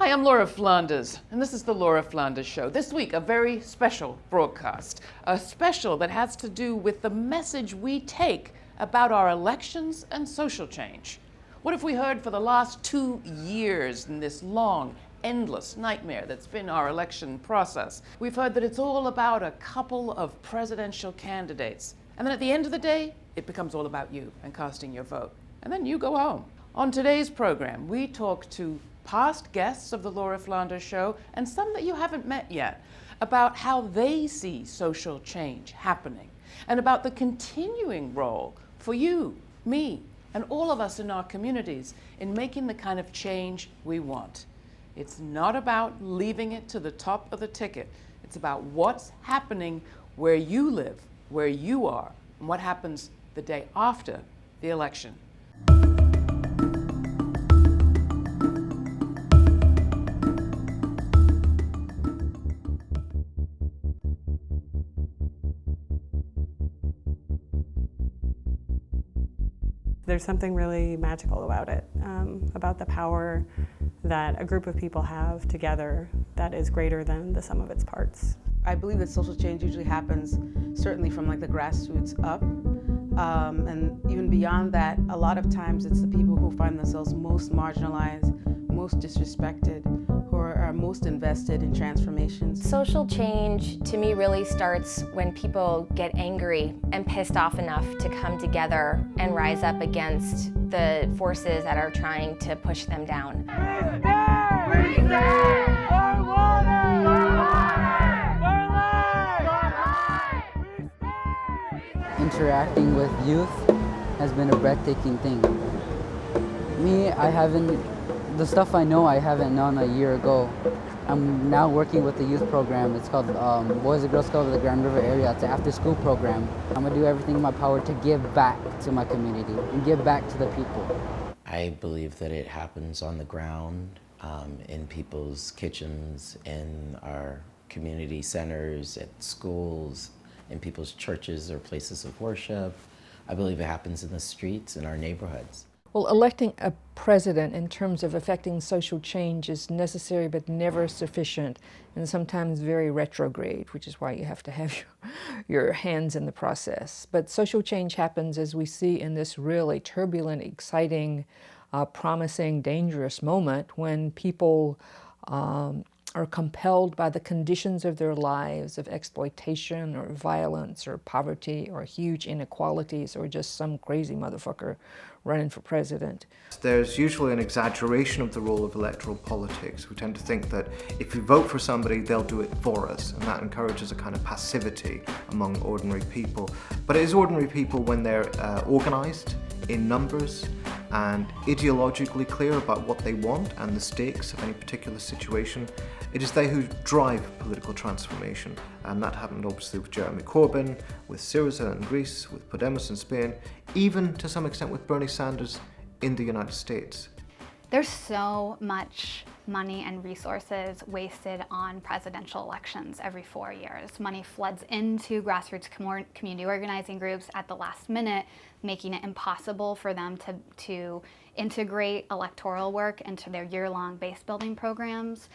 Hi, I'm Laura Flanders, and this is the Laura Flanders Show. This week, a very special broadcast, a special that has to do with the message we take about our elections and social change. What have we heard for the last 2 years in this long, endless nightmare that's been our election process? We've heard that it's all about a couple of presidential candidates, and then at the end of the day, it becomes all about you and casting your vote. And then you go home. On today's program, we talk to past guests of the Laura Flanders Show and some that you haven't met yet about how they see social change happening and about the continuing role for you, me, and all of us in our communities in making the kind of change we want. It's not about leaving it to the top of the ticket. It's about what's happening where you live, where you are, and what happens the day after the election. There's something really magical about it, about the power that a group of people have together that is greater than the sum of its parts. I believe that social change usually happens certainly from like the grassroots up. And even beyond that, a lot of times it's the people who find themselves most marginalized, most disrespected, who are most invested in transformations. Social change to me really starts when people get angry and pissed off enough to come together and rise up against the forces that are trying to push them down. We stand for water! Interacting with youth has been a breathtaking thing. Me, the stuff I know I haven't known a year ago. I'm now working with the youth program. It's called Boys and Girls Club of the Grand River area. It's an after-school program. I'm gonna do everything in my power to give back to my community and give back to the people. I believe that it happens on the ground, in people's kitchens, in our community centers, at schools, in people's churches or places of worship. I believe it happens in the streets, in our neighborhoods. Well, electing a president in terms of affecting social change is necessary but never sufficient, and sometimes very retrograde, which is why you have to have your hands in the process. But social change happens, as we see in this really turbulent, exciting, promising, dangerous moment when people are compelled by the conditions of their lives of exploitation or violence or poverty or huge inequalities or just some crazy motherfucker running for president. There's usually an exaggeration of the role of electoral politics. We tend to think that if we vote for somebody, they'll do it for us, and that encourages a kind of passivity among ordinary people. But it is ordinary people when they're organised in numbers and ideologically clear about what they want and the stakes of any particular situation. It is they who drive political transformation, and that happened obviously with Jeremy Corbyn, with Syriza in Greece, with Podemos in Spain, even to some extent with Bernie Sanders in the United States. There's so much money and resources wasted on presidential elections every 4 years. Money floods into grassroots community organizing groups at the last minute, making it impossible for them to integrate electoral work into their year-long base building programs.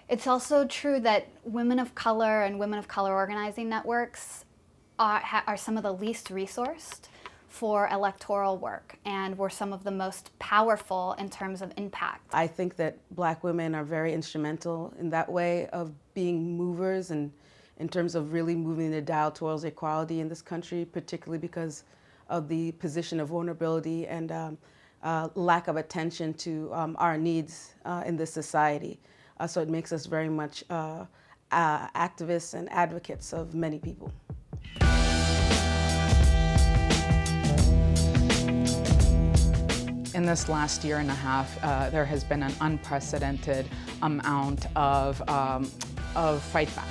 It's also true that women of color and women of color organizing networks are some of the least resourced for electoral work, and were some of the most powerful in terms of impact. I think that Black women are very instrumental in that way of being movers and in terms of really moving the dial towards equality in this country, particularly because of the position of vulnerability and lack of attention to our needs in this society. So it makes us very much activists and advocates of many people. In this last year and a half, there has been an unprecedented amount of fight back.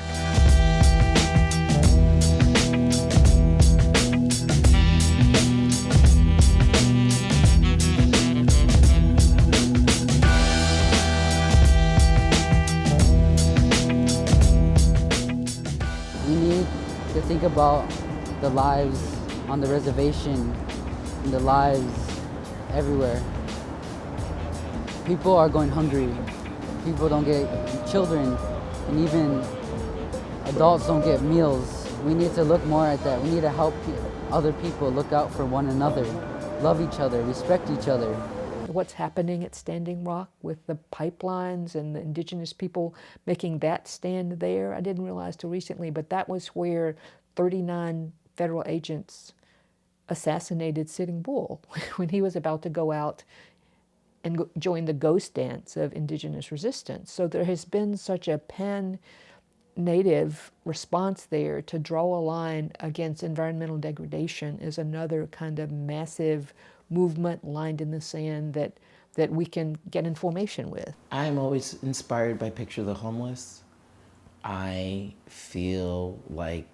We need to think about the lives on the reservation and the lives everywhere. People are going hungry. people don't get children, and even adults don't get meals. We need to look more at that. We need to help other people look out for one another, love each other, respect each other. What's happening at Standing Rock with the pipelines and the Indigenous people making that stand there, I didn't realize till recently, but that was where 39 federal agents assassinated Sitting Bull when he was about to go out and join the ghost dance of Indigenous resistance. So there has been such a pan-Native response there. To draw a line against environmental degradation is another kind of massive movement lined in the sand that we can get in formation with. I'm always inspired by Picture the Homeless. I feel like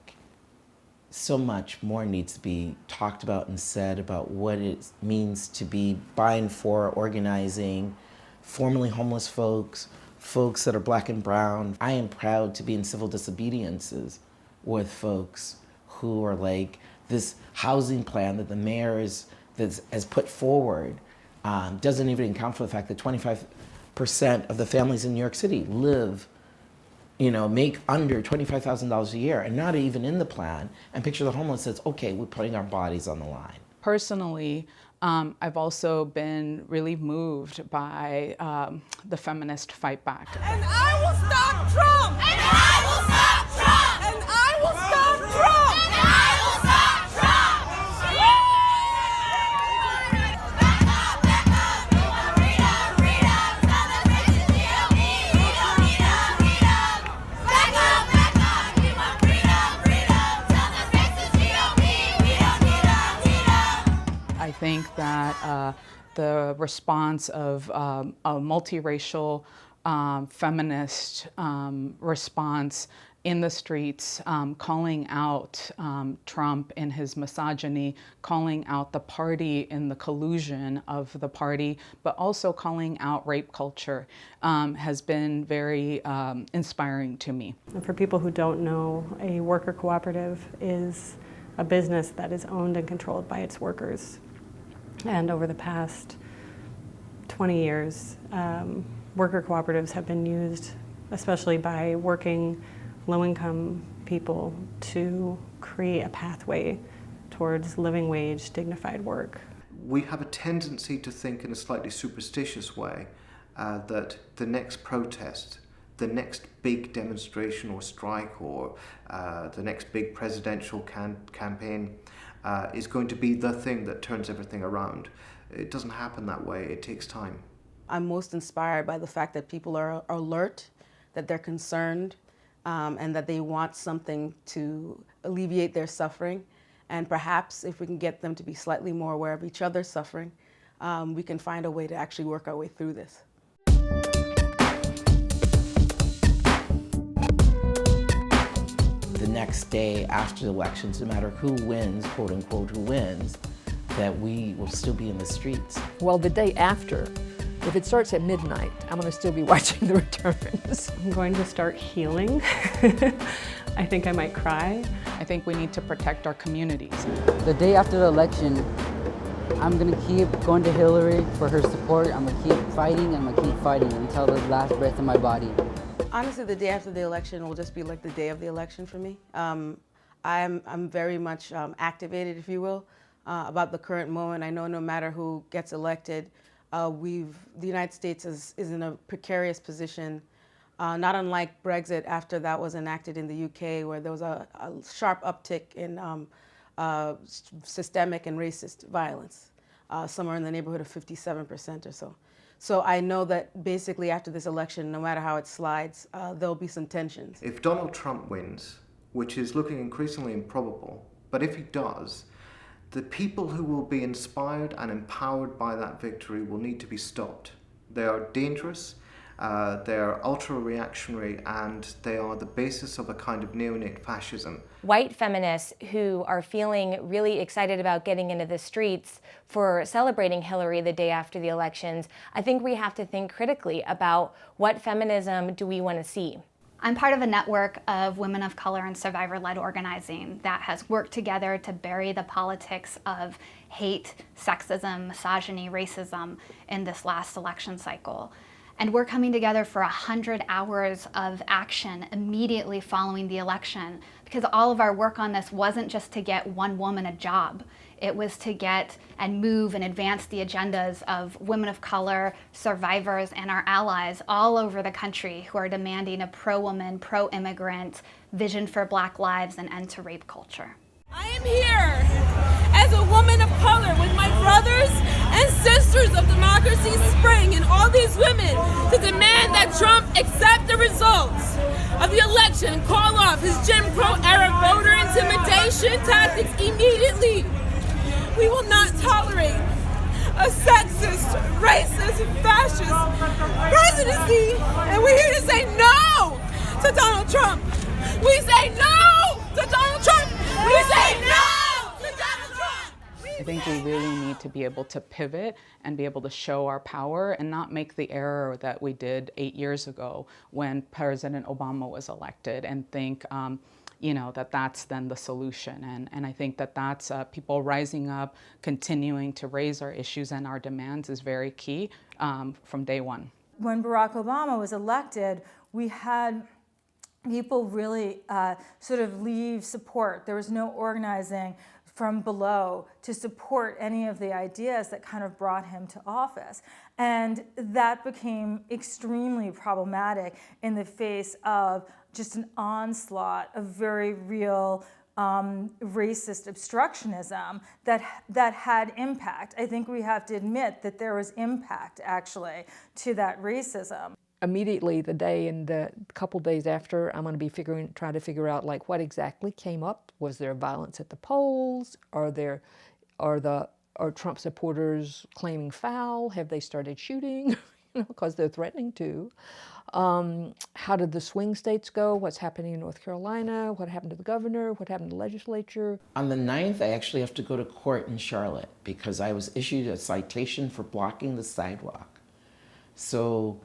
so much more needs to be talked about and said about what it means to be by and for organizing formerly homeless folks, folks that are Black and brown. I am proud to be in civil disobediences with folks who are like, this housing plan that the mayor has put forward doesn't even account for the fact that 25% of the families in New York City live, make under $25,000 a year and not even in the plan. And Picture the Homeless says, okay, we're putting our bodies on the line. Personally, I've also been really moved by the feminist fight back. And I will stop Trump! And I will stop Trump! And I will stop Trump! And I will stop Trump! Back up, we want freedom, freedom. Tell the racist GOP, we don't need them, freedom. Back up, we want freedom, freedom. Tell the racist GOP, we don't need them, freedom. I think that the response of a multiracial feminist response in the streets, calling out Trump in his misogyny, calling out the party in the collusion of the party, but also calling out rape culture has been very inspiring to me. And for people who don't know, a worker cooperative is a business that is owned and controlled by its workers. And over the past 20 years, worker cooperatives have been used, especially by working low-income people, to create a pathway towards living wage, dignified work. We have a tendency to think in a slightly superstitious way that the next protest, the next big demonstration or strike, or the next big presidential campaign is going to be the thing that turns everything around. It doesn't happen that way. It takes time. I'm most inspired by the fact that people are alert, that they're concerned, and that they want something to alleviate their suffering. And perhaps if we can get them to be slightly more aware of each other's suffering, we can find a way to actually work our way through this. The next day after the elections, no matter who wins, quote unquote, who wins, that we will still be in the streets. Well, the day after, if it starts at midnight, I'm going to still be watching the returns. I'm going to start healing. I think I might cry. I think we need to protect our communities. The day after the election, I'm going to keep going to Hillary for her support. I'm going to keep fighting, and I'm going to keep fighting until the last breath in my body. Honestly, the day after the election will just be like the day of the election for me. I'm very much activated, if you will, about the current moment. I know no matter who gets elected, the United States is in a precarious position, not unlike Brexit after that was enacted in the UK, where there was a sharp uptick in systemic and racist violence, somewhere in the neighborhood of 57% or so. So I know that basically after this election, no matter how it slides, there'll be some tensions. If Donald Trump wins, which is looking increasingly improbable, but if he does, the people who will be inspired and empowered by that victory will need to be stopped. They are dangerous, they are ultra-reactionary, and they are the basis of a kind of neonate fascism. White feminists who are feeling really excited about getting into the streets for celebrating Hillary the day after the elections, I think we have to think critically about what feminism do we want to see. I'm part of a network of women of color and survivor-led organizing that has worked together to bury the politics of hate, sexism, misogyny, racism in this last election cycle. And we're coming together for 100 hours of action immediately following the election, because all of our work on this wasn't just to get one woman a job. It was to get and move and advance the agendas of women of color, survivors, and our allies all over the country who are demanding a pro-woman, pro-immigrant vision for Black lives and end to rape culture. I am here as a woman of color with my brothers and sisters of Democracy Spring and all these women to demand that Trump accept the results of the election and call off his Jim Crow era voter intimidation tactics immediately. We will not tolerate a sexist, racist, fascist presidency, and we're here to say no to Donald Trump. We say no to Donald Trump. We say no to Donald Trump. I think we really need to be able to pivot and be able to show our power and not make the error that we did 8 years ago when President Obama was elected and think, that that's then the solution. And I think that that's people rising up, continuing to raise our issues and our demands is very key from day one. When Barack Obama was elected, we had people really sort of leave support. There was no organizing from below to support any of the ideas that kind of brought him to office. And that became extremely problematic in the face of just an onslaught of very real racist obstructionism that had impact. I think we have to admit that there was impact, actually, to that racism. Immediately the day and the couple days after, I'm going to be trying to figure out like what exactly came up. Was there violence at the polls? Are Trump supporters claiming foul? Have they started shooting? Because they're threatening to. How did the swing states go? What's happening in North Carolina? What happened to the governor? What happened to the legislature? On the 9th, I actually have to go to court in Charlotte because I was issued a citation for blocking the sidewalk. So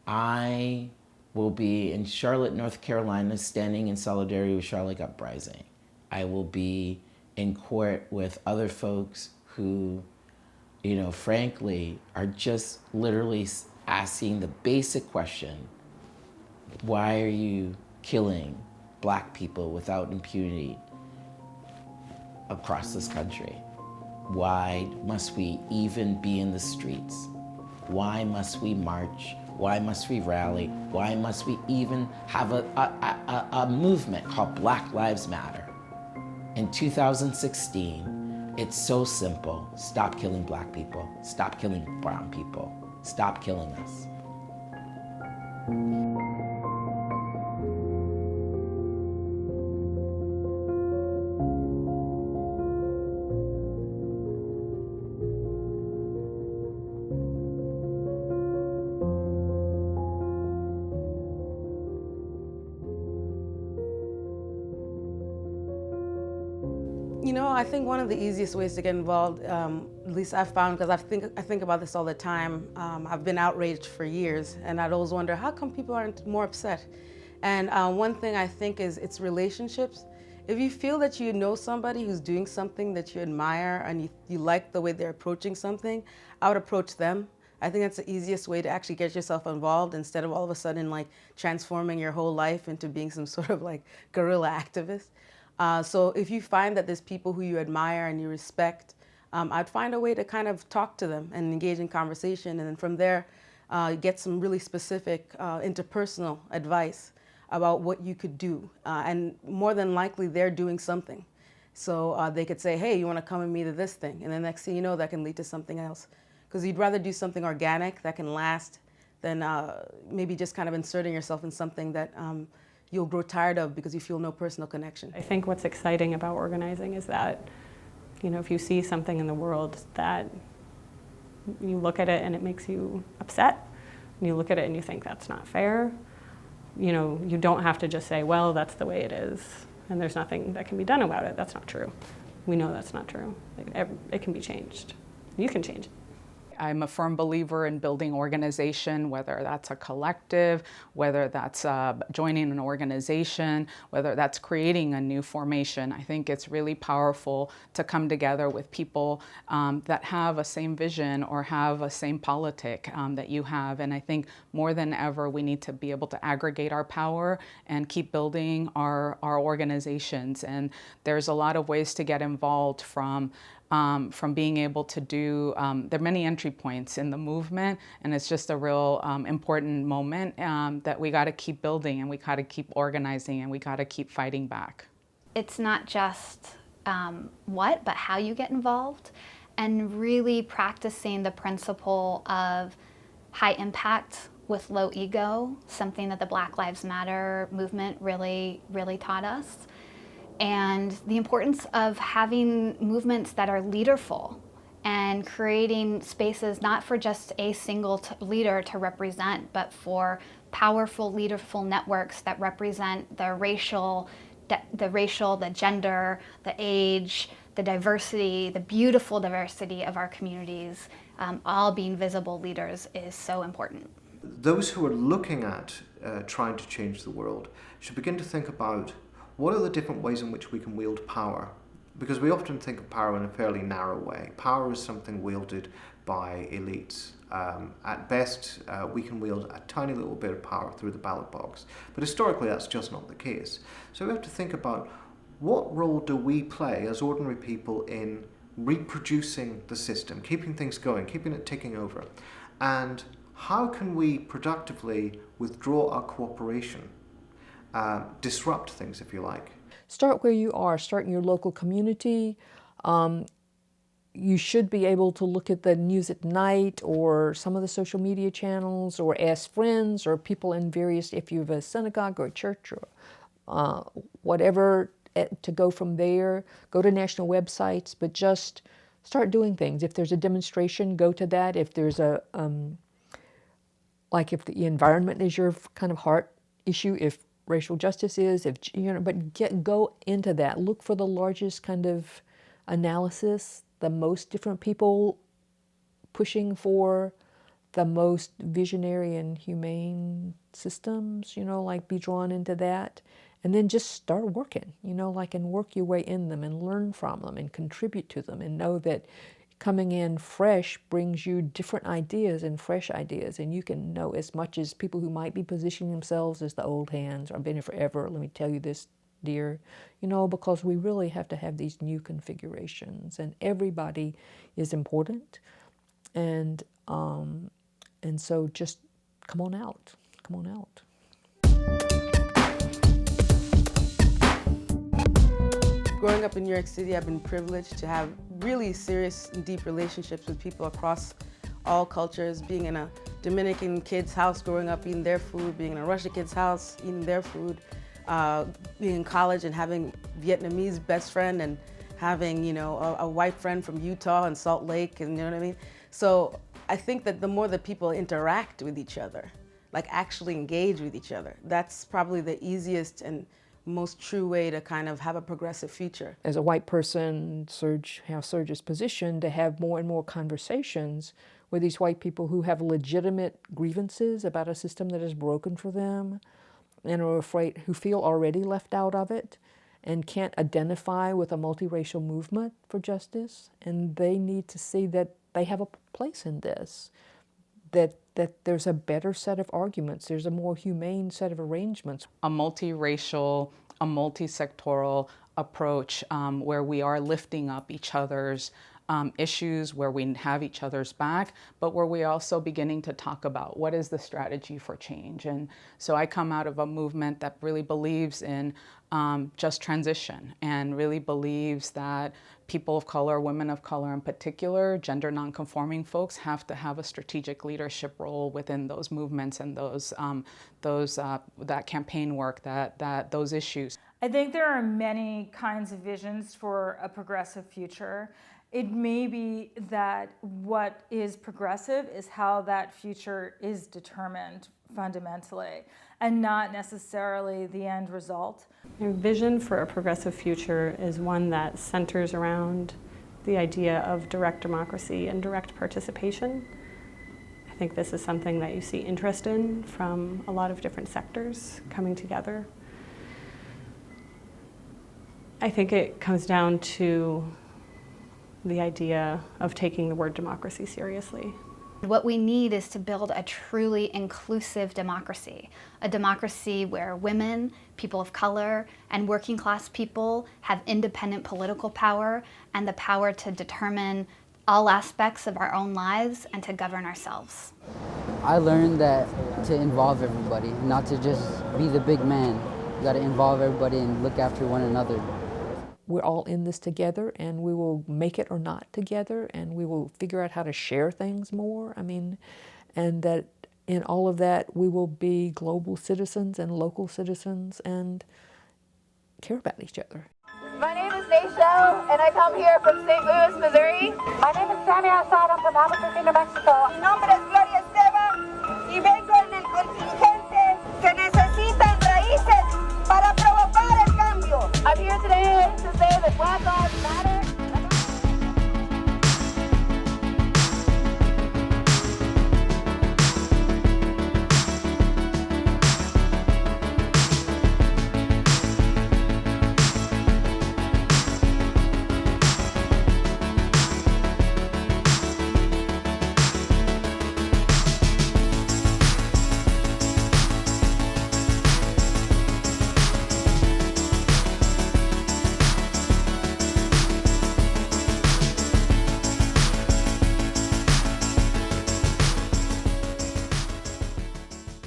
I will be in Charlotte, North Carolina, standing in solidarity with Charlotte Uprising. I will be in court with other folks who, frankly, are just literally asking the basic question, why are you killing Black people without impunity across this country? Why must we even be in the streets? Why must we march? Why must we rally? Why must we even have a movement called Black Lives Matter? In 2016, it's so simple. Stop killing Black people. Stop killing brown people. Stop killing us. I think one of the easiest ways to get involved, at least I've found, because I think about this all the time. I've been outraged for years, and I'd always wonder, how come people aren't more upset? And one thing I think is it's relationships. If you feel that you know somebody who's doing something that you admire and you like the way they're approaching something, I would approach them. I think that's the easiest way to actually get yourself involved instead of all of a sudden like transforming your whole life into being some sort of like guerrilla activist. So if you find that there's people who you admire and you respect, I'd find a way to kind of talk to them and engage in conversation, and then from there get some really specific interpersonal advice about what you could do. And more than likely they're doing something. So they could say, hey, you want to come with me to this thing? And the next thing you know, that can lead to something else. Because you'd rather do something organic that can last than maybe just kind of inserting yourself in something that you'll grow tired of because you feel no personal connection. I think what's exciting about organizing is that, if you see something in the world that you look at it and it makes you upset, and you look at it and you think that's not fair, you don't have to just say, well, that's the way it is, and there's nothing that can be done about it. That's not true. We know that's not true. It can be changed. You can change it. I'm a firm believer in building organization, whether that's a collective, whether that's joining an organization, whether that's creating a new formation. I think it's really powerful to come together with people that have a same vision or have a same politic that you have. And I think more than ever, we need to be able to aggregate our power and keep building our organizations. And there's a lot of ways to get involved from being able to do, there are many entry points in the movement, and it's just a real important moment that we got to keep building, and we got to keep organizing, and we got to keep fighting back. It's not just what, but how you get involved, and really practicing the principle of high impact with low ego, something that the Black Lives Matter movement really taught us. And the importance of having movements that are leaderful and creating spaces not for just a single leader to represent, but for powerful, leaderful networks that represent the racial, the gender, the age, the diversity, the beautiful diversity of our communities, all being visible leaders is so important. Those who are looking at trying to change the world should begin to think about what are the different ways in which we can wield power? Because we often think of power in a fairly narrow way. Power is something wielded by elites. At best, we can wield a tiny little bit of power through the ballot box. But historically, that's just not the case. So we have to think about what role do we play as ordinary people in reproducing the system, keeping things going, keeping it ticking over? And how can we productively withdraw our cooperation? Disrupt things, if you like. Start where you are. Start in your local community. You should be able to look at the news at night or some of the social media channels, or ask friends or people in various, if you have a synagogue or a church or whatever, to go from there. Go to national websites, but just start doing things. If there's a demonstration, go to that. If there's a, like if the environment is your kind of heart issue, if racial justice is, if you know, but go into that. Look for the largest kind of analysis, the most different people pushing for the most visionary and humane systems, you know, like be drawn into that. And then just start working, you know, like, and work your way in them and learn from them and contribute to them, and know that coming in fresh brings you different ideas and fresh ideas, and you can know as much as people who might be positioning themselves as the old hands, or I've been here forever, let me tell you this, dear, you know, because we really have to have these new configurations, and everybody is important, and so just come on out, come on out. Growing up in New York City, I've been privileged to have really serious and deep relationships with people across all cultures, being in a Dominican kid's house growing up, eating their food, being in a Russian kid's house, eating their food, being in college and having Vietnamese best friend, and having, you know, a white friend from Utah and Salt Lake, and you know what I mean? So I think that the more that people interact with each other, like actually engage with each other, that's probably the easiest and most true way to kind of have a progressive future. As a white person, how Serge is positioned, to have more and more conversations with these white people who have legitimate grievances about a system that is broken for them, and are afraid, who feel already left out of it, and can't identify with a multiracial movement for justice, and they need to see that they have a place in this, that there's a better set of arguments, there's a more humane set of arrangements. A multiracial, a multi-sectoral approach where we are lifting up each other's issues, where we have each other's back, but where we're also beginning to talk about what is the strategy for change. And so I come out of a movement that really believes in just transition, and really believes that people of color, women of color in particular, gender nonconforming folks, have to have a strategic leadership role within those movements and that campaign work, those issues. I think there are many kinds of visions for a progressive future. It may be that what is progressive is how that future is determined fundamentally, and not necessarily the end result. Our vision for a progressive future is one that centers around the idea of direct democracy and direct participation. I think this is something that you see interest in from a lot of different sectors coming together. I think it comes down to the idea of taking the word democracy seriously. What we need is to build a truly inclusive democracy, a democracy where women, people of color, and working class people have independent political power and the power to determine all aspects of our own lives and to govern ourselves. I learned that to involve everybody, not to just be the big man. You got to involve everybody and look after one another. We're all in this together, and we will make it or not together, and we will figure out how to share things more. And that in all of that, we will be global citizens and local citizens and care about each other. My name is Nayshel, and I come here from St. Louis, Missouri. My name is Sammy Assad, I'm from Albuquerque, New Mexico. Mi nombre es Gloria Esteban, y vengo en el contingente que necesitan raíces para provocar el cambio. I'm here today to say that Black Lives Matter.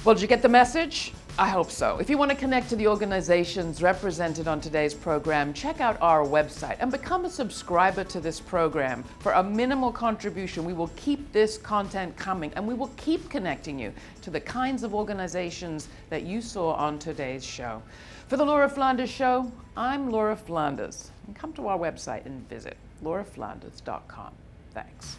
Well, did you get the message? I hope so. If you want to connect to the organizations represented on today's program, check out our website and become a subscriber to this program. For a minimal contribution, we will keep this content coming, and we will keep connecting you to the kinds of organizations that you saw on today's show. For the Laura Flanders Show, I'm Laura Flanders. And come to our website and visit lauraflanders.com. Thanks.